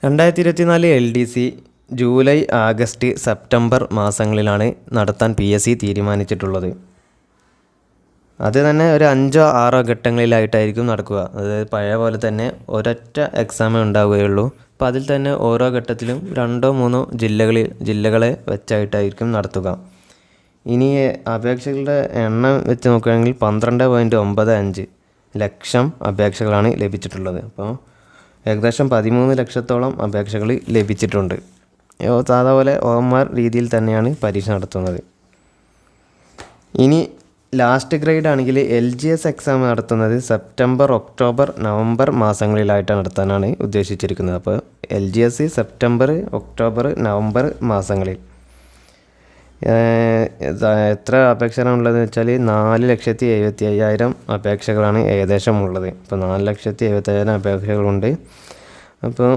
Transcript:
2024 LDC July, August, September മാസങ്ങളിലാണ് നടത്താൻ PSC തീരുമാനിച്ചിട്ടുള്ളത്. അത് തന്നെ ഒരു 5-6 ഘട്ടങ്ങളിലായിട്ടായിരിക്കും നടക്കുക. അതായത് പഴയ പോലെ തന്നെ ഒരൊറ്റ എക്സാമേ ഉണ്ടാവുകയുള്ളൂ. അപ്പോൾ അതിൽ തന്നെ ഓരോ ഘട്ടത്തിലും 2-3 ജില്ലകളെ വെച്ചായിട്ടായിരിക്കും നടത്തുക. ഇനി അപേക്ഷകളുടെ എണ്ണം വെച്ച് നോക്കുകയാണെങ്കിൽ 12.95 ലക്ഷം അപേക്ഷകളാണ് ലഭിച്ചിട്ടുള്ളത്. അപ്പോൾ ഏകദേശം 13 ലക്ഷത്തോളം അപേക്ഷകൾ ലഭിച്ചിട്ടുണ്ട്. സാധാ പോലെ OMR രീതിയിൽ തന്നെയാണ് പരീക്ഷ നടത്തുന്നത്. ഇനി ലാസ്റ്റ് ഗ്രേഡ് ആണെങ്കിൽ LGS എക്സാം നടത്തുന്നത് സെപ്റ്റംബർ, ഒക്ടോബർ, നവംബർ മാസങ്ങളിലായിട്ട് നടത്താനാണ് ഉദ്ദേശിച്ചിരിക്കുന്നത്. അപ്പോൾ LGS സെപ്റ്റംബർ, ഒക്ടോബർ, നവംബർ മാസങ്ങളിൽ എത്ര അപേക്ഷകളാണുള്ളതെന്ന് വെച്ചാൽ 4,75,000 അപേക്ഷകളാണ് ഏകദേശം ഉള്ളത്. ഇപ്പോൾ 4,75,000 അപേക്ഷകളുണ്ട്. അപ്പോൾ